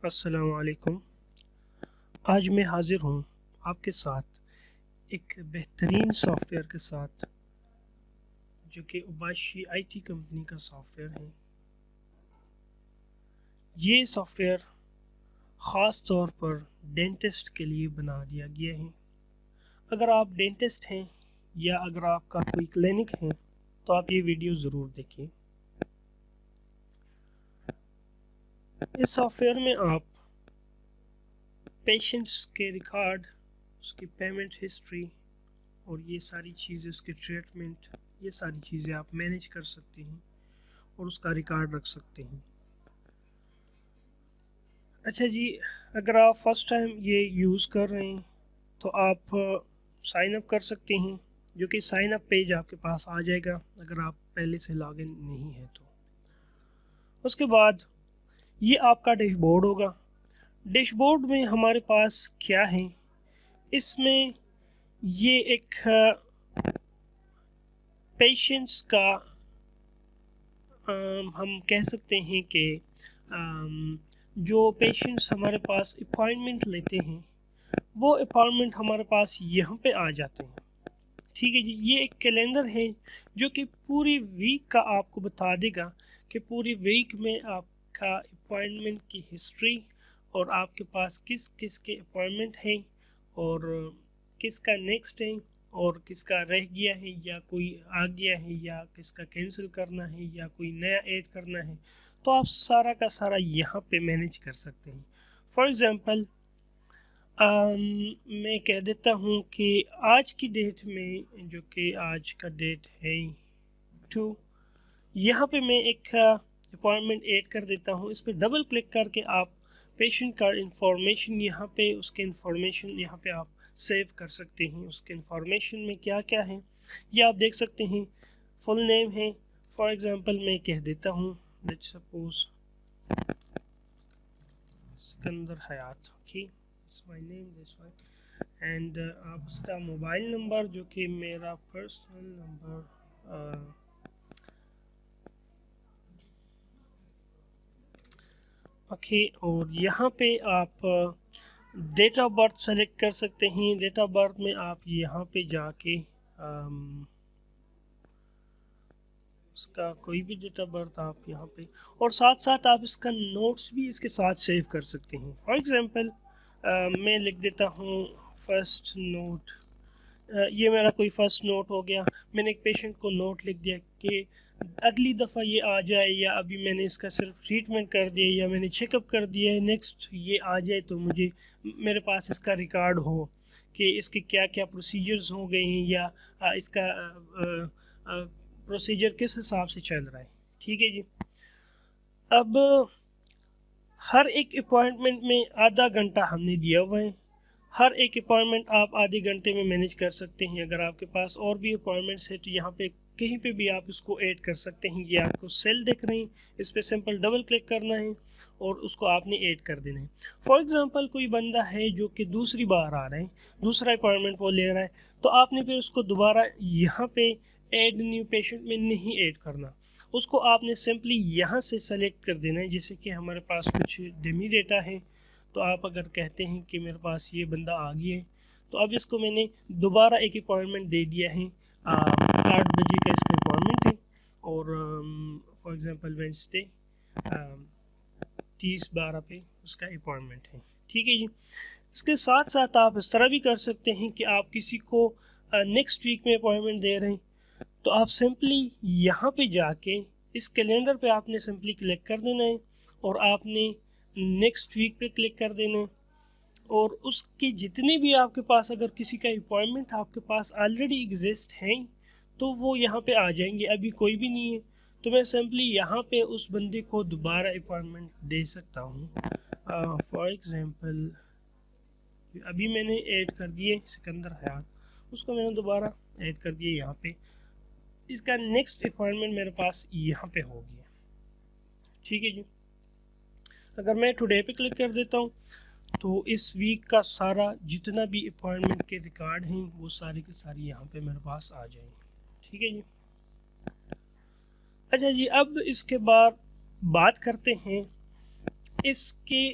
अस्सलाम वालेकुम। आज मैं हाज़िर हूँ आपके साथ एक बेहतरीन सॉफ्टवेयर के साथ जो कि उबाशी आईटी कंपनी का सॉफ्टवेयर है। ये सॉफ्टवेयर ख़ास तौर पर डेंटिस्ट के लिए बना दिया गया है। अगर आप डेंटिस्ट हैं या अगर आपका कोई क्लिनिक है तो आप ये वीडियो ज़रूर देखें। इस सॉफ्टवेयर में आप पेशेंट्स के रिकॉर्ड, उसकी पेमेंट हिस्ट्री और ये सारी चीज़ें, उसके ट्रीटमेंट, ये सारी चीज़ें आप मैनेज कर सकते हैं और उसका रिकॉर्ड रख सकते हैं। अच्छा जी, अगर आप फर्स्ट टाइम ये यूज़ कर रहे हैं तो आप साइन अप कर सकते हैं, जो कि साइन अप पेज आपके पास आ जाएगा अगर आप पहले से लॉगिन नहीं है तो। उसके बाद ये आपका डैशबोर्ड होगा। डैशबोर्ड में हमारे पास क्या है, इसमें ये एक पेशेंट्स का हम कह सकते हैं कि जो पेशेंट्स हमारे पास अपॉइंटमेंट लेते हैं वो अपॉइंटमेंट हमारे पास यहाँ पे आ जाते हैं। ठीक है जी, ये एक कैलेंडर है जो कि पूरी वीक का आपको बता देगा कि पूरी वीक में आपका अपॉइंटमेंट की हिस्ट्री और आपके पास किस किस के अपॉइंटमेंट हैं और किसका नेक्स्ट है और किसका रह गया है या कोई आ गया है या किसका कैंसिल करना है या कोई नया ऐड करना है, तो आप सारा का सारा यहाँ पे मैनेज कर सकते हैं। फॉर एग्ज़ाम्पल मैं कह देता हूँ कि आज की डेट में, जो कि आज का डेट है 2, यहाँ पे मैं एक अपॉइंटमेंट ऐड कर देता हूँ। इस पर डबल क्लिक करके आप पेशेंट का इंफॉर्मेशन यहाँ पे, उसके इंफॉर्मेशन यहाँ पे आप सेव कर सकते हैं। उसके इंफॉर्मेशन में क्या क्या है ये आप देख सकते हैं। फुल नेम है, फॉर एग्ज़ाम्पल मैं कह देता हूँ, let's suppose Sikandar Hayat. Okay, my name this one. And आप उसका मोबाइल नंबर, जो कि मेरा पर्सनल नंबर, ओके, और यहाँ पे आप डेट ऑफ बर्थ सेलेक्ट कर सकते हैं। डेट ऑफ बर्थ में आप यहाँ पे जाके उसका कोई भी डेट ऑफ बर्थ आप यहाँ पे, और साथ साथ आप इसका नोट्स भी इसके साथ सेव कर सकते हैं। फॉर एग्ज़ाम्पल मैं लिख देता हूँ फर्स्ट नोट। ये मेरा कोई फर्स्ट नोट हो गया। मैंने एक पेशेंट को नोट लिख दिया कि अगली दफ़ा ये आ जाए, या अभी मैंने इसका सिर्फ ट्रीटमेंट कर दिया या मैंने चेकअप कर दिया है, नेक्स्ट ये आ जाए तो मुझे, मेरे पास इसका रिकॉर्ड हो कि इसके क्या क्या प्रोसीजर्स हो गए हैं या इसका प्रोसीजर किस हिसाब से चल रहा है। ठीक है जी। अब हर एक अपॉइंटमेंट में आधा घंटा हमने दिया हुआ है। हर एक अपॉइंटमेंट आप आधे घंटे में मैनेज कर सकते हैं। अगर आपके पास और भी अपॉइंटमेंट्स है तो यहाँ पे कहीं पे भी आप इसको ऐड कर सकते हैं। ये आपको सेल दिख रही है, इस पर सिंपल डबल क्लिक करना है और उसको आपने ऐड कर देना है। फॉर एग्ज़ाम्पल कोई बंदा है जो कि दूसरी बार आ रहा है, दूसरा अपॉइंटमेंट वो ले रहा है, तो आपने फिर उसको दोबारा यहाँ पे ऐड न्यू पेशेंट में नहीं ऐड करना। उसको आपने सिंपली यहाँ से सेलेक्ट कर देना है। जैसे कि हमारे पास कुछ डेमी डेटा है, तो आप अगर कहते हैं कि मेरे पास ये बंदा आ गया है, तो अब इसको मैंने दोबारा एक अपॉइंटमेंट दे दिया है। 8 बजे का इसका अपॉइंटमेंट है और फॉर एग्ज़ाम्पल वेंसडे 30/12 पे उसका अपॉइंटमेंट है। ठीक है जी। इसके साथ साथ आप इस तरह भी कर सकते हैं कि आप किसी को नेक्स्ट वीक में अपॉइंटमेंट दे रहे हैं, तो आप सिंपली यहाँ पे जाके इस कैलेंडर पे आपने सिंपली क्लिक कर देना है और आपने नेक्स्ट वीक पे क्लिक कर देना है, और उसके जितने भी आपके पास, अगर किसी का अपॉइंटमेंट आपके पास ऑलरेडी एग्जिस्ट हैं तो वो यहाँ पे आ जाएंगे। अभी कोई भी नहीं है तो मैं सिंपली यहाँ पे उस बंदे को दोबारा अपॉइंटमेंट दे सकता हूँ। फॉर एग्ज़ाम्पल अभी मैंने ऐड कर दिए सिकंदर हयात, उसको मैंने दोबारा ऐड कर दिया यहाँ पे। इसका नेक्स्ट अपॉइंटमेंट मेरे पास यहाँ पे हो गया। ठीक है जी। अगर मैं टुडे पे क्लिक कर देता हूँ तो इस वीक का सारा जितना भी अपॉइंटमेंट के रिकॉर्ड हैं वो सारे के सारे यहाँ पे मेरे पास आ जाएंगे। ठीक है जी। अच्छा जी, अब इसके बाद बात करते हैं इसके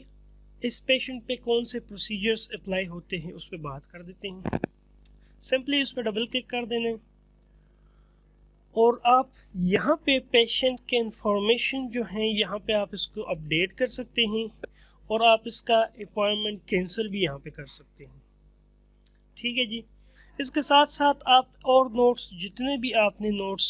इस पेशेंट पे कौन से प्रोसीजर्स अप्लाई होते हैं उस पर बात कर देते हैं। सिंपली उस पर डबल क्लिक कर देना है और आप यहाँ पे पेशेंट के इंफॉर्मेशन जो हैं यहाँ पे आप इसको अपडेट कर सकते हैं और आप इसका अपॉइंटमेंट कैंसिल भी यहाँ पे कर सकते हैं। ठीक है जी। इसके साथ साथ आप और नोट्स जितने भी आपने नोट्स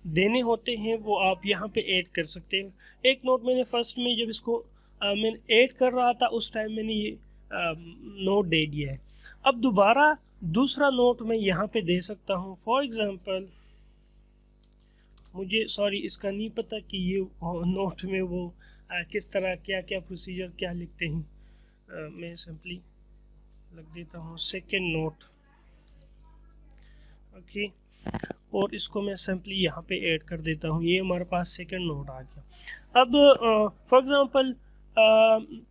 देने होते हैं वो आप यहाँ पे ऐड कर सकते हैं। एक नोट मैंने फर्स्ट में जब इसको मैंने ऐड कर रहा था उस टाइम मैंने ये नोट दे दिया है। अब दोबारा दूसरा नोट मैं यहाँ पे दे सकता हूँ। फॉर एग्ज़ाम्पल मुझे सॉरी इसका नहीं पता कि ये नोट में वो किस तरह क्या क्या प्रोसीजर क्या लिखते हैं। मैं सिंपली लग देता हूँ सेकंड नोट। ओके, और इसको मैं सिंपली यहाँ पे ऐड कर देता हूँ। ये हमारे पास सेकंड नोट आ गया। अब फॉर एग्ज़ाम्पल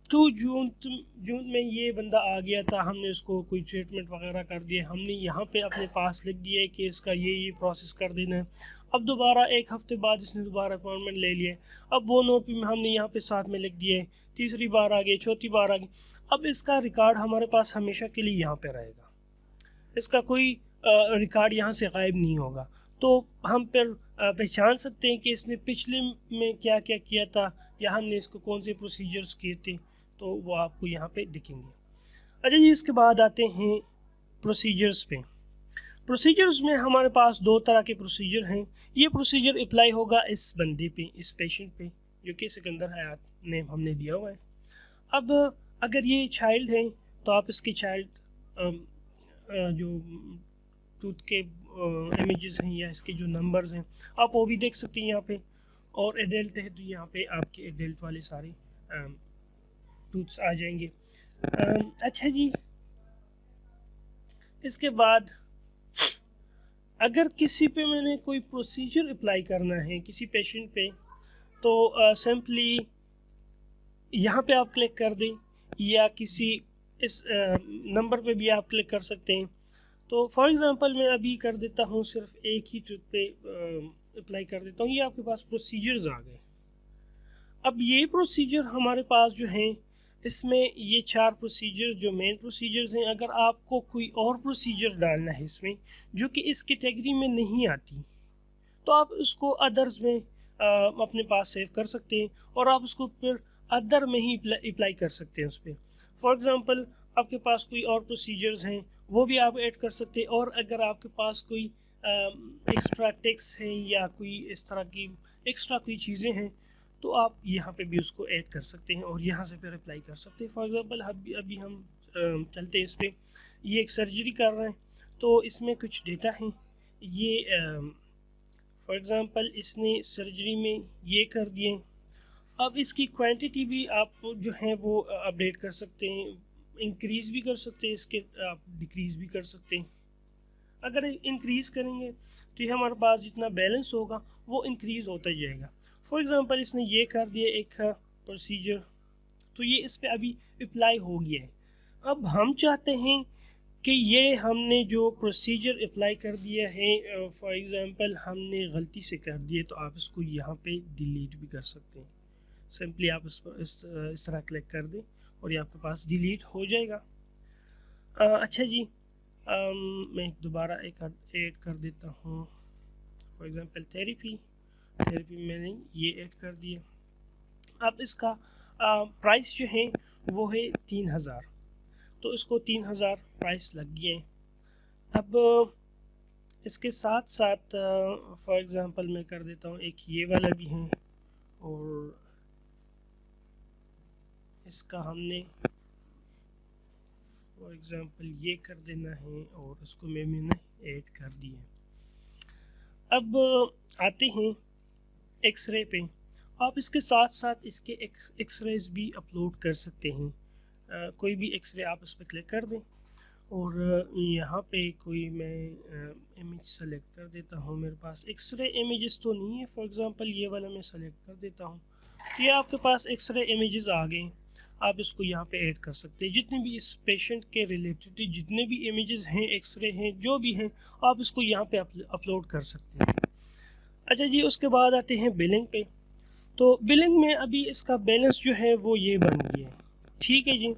2 जून में ये बंदा आ गया था, हमने उसको कोई ट्रीटमेंट वगैरह कर दिया, हमने यहाँ पे अपने पास लिख दिया है कि इसका ये प्रोसेस कर देना है। अब दोबारा एक हफ़्ते बाद इसने दोबारा अपॉइंटमेंट ले लिया। अब वो नोट भी हमने यहाँ पे साथ में लिख दिया है। तीसरी बार आ गई, चौथी बार आ गई। अब इसका रिकॉर्ड हमारे पास हमेशा के लिए यहाँ पे रहेगा, इसका कोई रिकॉर्ड यहाँ से गायब नहीं होगा। तो हम फिर पहचान सकते हैं कि इसने पिछले में क्या क्या किया था या हमने इसको कौन से प्रोसीजर्स किए थे, तो वो आपको यहाँ पे दिखेंगे। अच्छा जी, इसके बाद आते हैं प्रोसीजर्स पे। प्रोसीजर्स में हमारे पास 2 तरह के प्रोसीजर हैं। ये प्रोसीजर अप्लाई होगा इस बंदे पे, इस पेशेंट पे, जो कि सिकंदर हयात नेम हमने दिया हुआ है। अब अगर ये चाइल्ड है तो आप इसके चाइल्ड जो टूथ के इमेजेस हैं या इसके जो नंबर्स हैं आप वो भी देख सकते हैं यहाँ पे। और एडल्ट है तो यहाँ पे आपके एडल्ट वाले सारे टूथ्स आ जाएंगे। अच्छा जी, इसके बाद अगर किसी पे मैंने कोई प्रोसीजर अप्लाई करना है किसी पेशेंट पे, तो सिंपली यहाँ पे आप क्लिक कर दें या किसी इस नंबर पे भी आप क्लिक कर सकते हैं। तो फॉर एग्ज़ाम्पल मैं अभी कर देता हूँ, सिर्फ एक ही ट्रिप पे अप्लाई कर देता हूँ। ये आपके पास प्रोसीजर्स आ गए। अब ये प्रोसीजर हमारे पास जो हैं, इसमें ये 4 प्रोसीजर जो मेन प्रोसीजर्स हैं, अगर आपको कोई और प्रोसीजर डालना है इसमें जो कि इस कैटेगरी में नहीं आती, तो आप उसको अदर्स में अपने पास सेव कर सकते हैं और आप उसको फिर अदर में ही अप्लाई कर सकते हैं उस पर। फॉर एग्ज़ाम्पल आपके पास कोई और प्रोसीजर्स हैं वो भी आप ऐड कर सकते हैं। और अगर आपके पास कोई एक्स्ट्रा टेक्स्ट है या कोई इस तरह की एक्स्ट्रा कोई चीज़ें हैं तो आप यहाँ पे भी उसको ऐड कर सकते हैं और यहाँ से फिर अप्लाई कर सकते हैं। फॉर एग्ज़ाम्पल अभी हम चलते हैं इस पर। ये एक सर्जरी कर रहे हैं तो इसमें कुछ डेटा हैं। ये फॉर एग्ज़ाम्पल इसने सर्जरी में ये कर दिए। अब इसकी क्वांटिटी भी आप जो है वो अपडेट कर सकते हैं, इंक्रीज़ भी कर सकते हैं, इसके आप डिक्रीज़ भी कर सकते हैं। अगर इंक्रीज़ करेंगे तो ये हमारे पास जितना बैलेंस होगा वो इंक्रीज़ होता जाएगा। फॉर एग्ज़ाम्पल इसने ये कर दिया एक प्रोसीजर, तो ये इस पर अभी अप्लाई हो गया है। अब हम चाहते हैं कि ये हमने जो प्रोसीजर अप्लाई कर दिया है, फॉर एग्ज़ाम्पल हमने गलती से कर दिए, तो आप इसको यहाँ पे डिलीट भी कर सकते हैं। सिंपली आप इस तरह क्लिक कर दें और ये आपके पास डिलीट हो जाएगा। अच्छा जी, मैं दोबारा एक ऐड कर देता हूँ। फॉर एग्ज़ाम्पल थेरेपी मैंने ये ऐड कर दिया। अब इसका प्राइस जो है वो है 3000, तो इसको 3000 प्राइस लग गया है। अब इसके साथ साथ फॉर एग्ज़ाम्पल मैं कर देता हूँ एक ये वाला भी है और इसका हमने फॉर एग्ज़ाम्पल ये कर देना है और इसको मैंने ऐड कर दिया। अब आते हैं एक्सरे पे। आप इसके साथ साथ इसके एक्सरेज भी अपलोड कर सकते हैं। कोई भी एक्सरे आप इस पर क्लिक कर दें और यहाँ पे कोई मैं इमेज सेलेक्ट कर देता हूँ। मेरे पास एक्सरे इमेजेस तो नहीं है, फॉर एग्ज़ाम्पल ये वाला मैं सेलेक्ट कर देता हूँ। ये आपके पास एक्सरे इमेजेस आ गए, आप इसको यहाँ पे ऐड कर सकते हैं। जितने भी इस पेशेंट के रिलेटेड जितने भी इमेजेस हैं, एक्सरे हैं, जो भी हैं, आप इसको यहाँ पे अपलोड कर सकते हैं। अच्छा जी, उसके बाद आते हैं बिलिंग पे। तो बिलिंग में अभी इसका बैलेंस जो है वो ये बन गया है। ठीक है जी।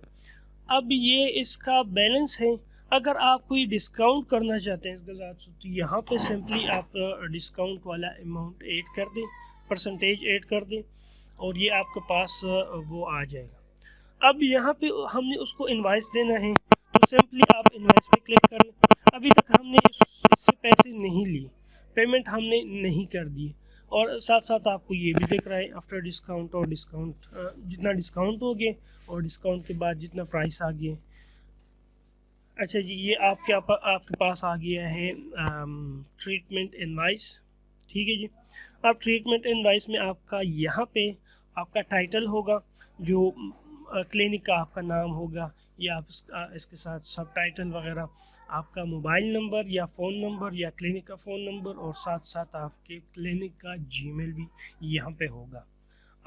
अब ये इसका बैलेंस है। अगर आप कोई डिस्काउंट करना चाहते हैं इसके साथ तो यहाँ पे सिंपली आप डिस्काउंट वाला अमाउंट ऐड कर दें, परसेंटेज ऐड कर दें और ये आपके पास वो आ जाएगा। अब यहाँ पे हमने उसको इनवाइस देना है तो सिंपली आप इनवाइस पे क्लिक करें। अभी तक हमने इससे पैसे नहीं लिए, पेमेंट हमने नहीं कर दी और साथ साथ आपको ये भी दिख रहा है आफ्टर डिस्काउंट और डिस्काउंट जितना डिस्काउंट हो गया और डिस्काउंट के बाद जितना प्राइस आ गया। अच्छा जी, ये आपके पास आ गया है ट्रीटमेंट इनवाइस। ठीक है जी। अब ट्रीटमेंट इनवाइस में आपका यहाँ पे आपका टाइटल होगा, जो क्लिनिक का आपका नाम होगा, या आप इसके साथ सब टाइटल वगैरह, आपका मोबाइल नंबर या फ़ोन नंबर या क्लिनिक का फ़ोन नंबर और साथ साथ आपके क्लिनिक का जीमेल भी यहाँ पे होगा।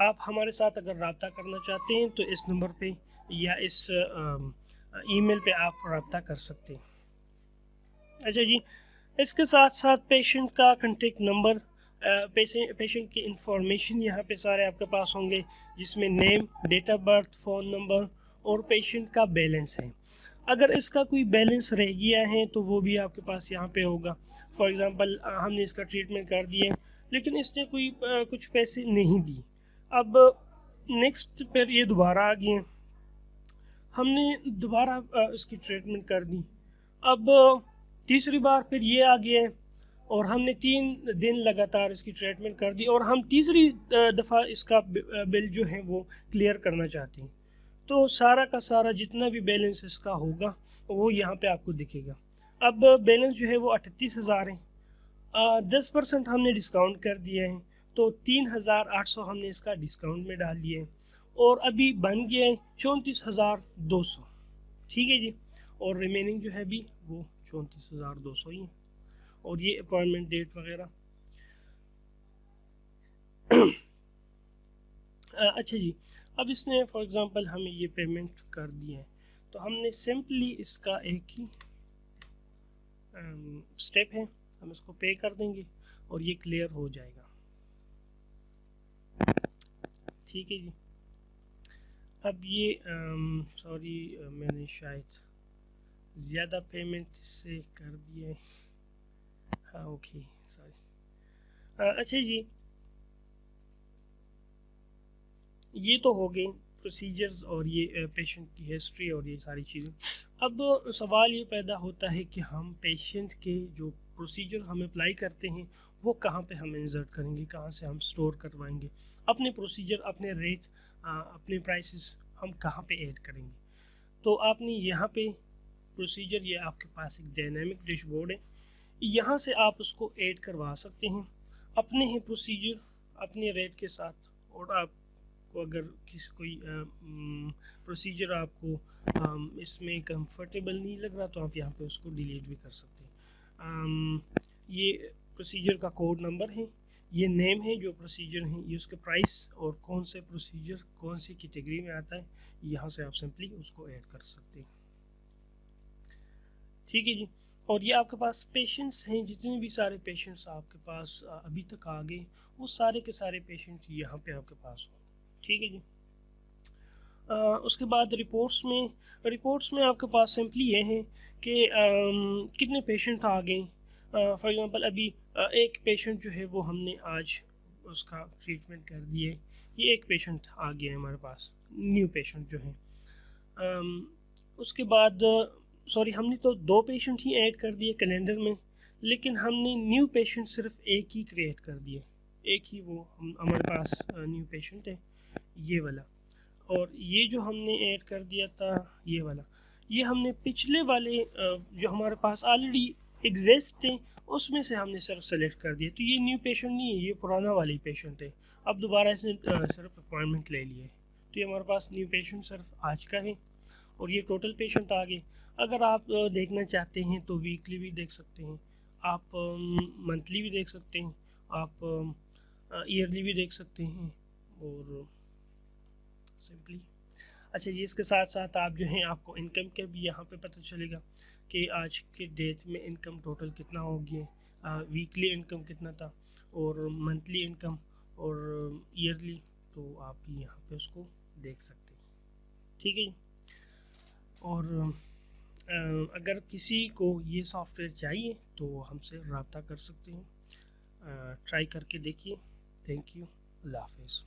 आप हमारे साथ अगर रब्ता करना चाहते हैं तो इस नंबर पे या इस ईमेल पे आप रब्ता कर सकते हैं। अच्छा जी, इसके साथ साथ पेशेंट का कॉन्टेक्ट नंबर, पेशेंट की इंफॉर्मेशन यहाँ पे सारे आपके पास होंगे, जिसमें name, date of birth, phone number और पेशेंट का बैलेंस है। अगर इसका कोई बैलेंस रह गया है तो वो भी आपके पास यहाँ पे होगा। फॉर एग्ज़ाम्पल हमने इसका ट्रीटमेंट कर दिया लेकिन इसने कोई कुछ पैसे नहीं दिए, अब नेक्स्ट पर ये दोबारा आ गए, हमने दोबारा इसकी ट्रीटमेंट कर दी, अब तीसरी बार फिर ये आ गया है और हमने 3 दिन लगातार इसकी ट्रीटमेंट कर दी और हम तीसरी दफ़ा इसका बिल जो है वो क्लियर करना चाहते हैं। तो सारा का सारा जितना भी बैलेंस इसका होगा वो यहाँ पे आपको दिखेगा। अब बैलेंस जो है वो 38,000 है, 10% हमने डिस्काउंट कर दिया है तो 3,800 हमने इसका डिस्काउंट में डाल दिया है और अभी बन गया है 34,200। ठीक है जी। और रिमेनिंग जो है भी वो 34,200 ही है और ये अपॉइंटमेंट डेट वगैरह। अच्छा जी, अब इसने फॉर एग्ज़ाम्पल हमें ये पेमेंट कर दिया है तो हमने सिंपली इसका एक ही स्टेप है, हम इसको पे कर देंगे और ये क्लियर हो जाएगा। ठीक है जी। अब ये सॉरी मैंने शायद ज़्यादा पेमेंट इससे कर दिया है। हाँ ओके सॉरी। अच्छा जी, ये तो हो गए प्रोसीजर्स और ये पेशेंट की हिस्ट्री और ये सारी चीज़ें। अब सवाल ये पैदा होता है कि हम पेशेंट के जो प्रोसीजर हम अप्लाई करते हैं वो कहाँ पे हम इंसर्ट करेंगे, कहाँ से हम स्टोर करवाएंगे अपने प्रोसीजर, अपने रेट, अपने प्राइसेस हम कहाँ पे ऐड करेंगे। तो आपने यहाँ पे प्रोसीजर, ये आपके पास एक डायनामिक डैशबोर्ड है, यहाँ से आप उसको ऐड करवा सकते हैं अपने ही प्रोसीजर अपने रेट के साथ। और आप को अगर कोई प्रोसीजर आपको इसमें कंफर्टेबल नहीं लग रहा तो आप यहाँ पे उसको डिलीट भी कर सकते हैं। ये प्रोसीजर का कोड नंबर है, ये नेम है जो प्रोसीजर है, ये उसके प्राइस और कौन से प्रोसीजर कौन सी कैटेगरी में आता है, यहाँ से आप सिंपली उसको ऐड कर सकते हैं। ठीक है जी। और ये आपके पास पेशेंट्स हैं, जितने भी सारे पेशेंट्स आपके पास अभी तक आ गए वो सारे के सारे पेशेंट्स यहाँ पे आपके पास हों। ठीक है जी। उसके बाद रिपोर्ट्स में आपके पास सिंपली ये है कि कितने पेशेंट आ गए। फॉर एग्ज़ाम्पल अभी एक पेशेंट जो है वो हमने आज उसका ट्रीटमेंट कर दिया है, ये एक पेशेंट आ गया है हमारे पास, न्यू पेशेंट जो है। उसके बाद सॉरी हमने तो 2 पेशेंट ही ऐड कर दिए कैलेंडर में, लेकिन हमने न्यू पेशेंट सिर्फ एक ही क्रिएट कर दिए, एक ही वो हमारे पास न्यू पेशेंट है ये वाला। और ये जो हमने ऐड कर दिया था ये वाला, ये हमने पिछले वाले जो हमारे पास ऑलरेडी एग्जिस्ट थे उसमें से हमने सिर्फ सेलेक्ट कर दिया, तो ये न्यू पेशेंट नहीं है, ये पुराना वाली पेशेंट है। अब दोबारा इसने सिर्फ अपॉइंटमेंट ले लिया है तो ये हमारे पास न्यू पेशेंट सिर्फ आज का है और ये टोटल पेशेंट आ गए। अगर आप देखना चाहते हैं तो वीकली भी देख सकते हैं, आप मंथली भी देख सकते हैं, आप ईयरली भी देख सकते हैं और सिंपली। अच्छा जी, इसके साथ साथ आप जो हैं आपको इनकम के भी यहाँ पे पता चलेगा कि आज के डेट में इनकम टोटल कितना हो गया, वीकली इनकम कितना था और मंथली इनकम और ईयरली, तो आप यहाँ पे उसको देख सकते हैं। ठीक है जी। और अगर किसी को ये सॉफ्टवेयर चाहिए तो हमसे रब्ता कर सकते हैं। ट्राई करके देखिए। Thank you. अल्लाह हाफिज़।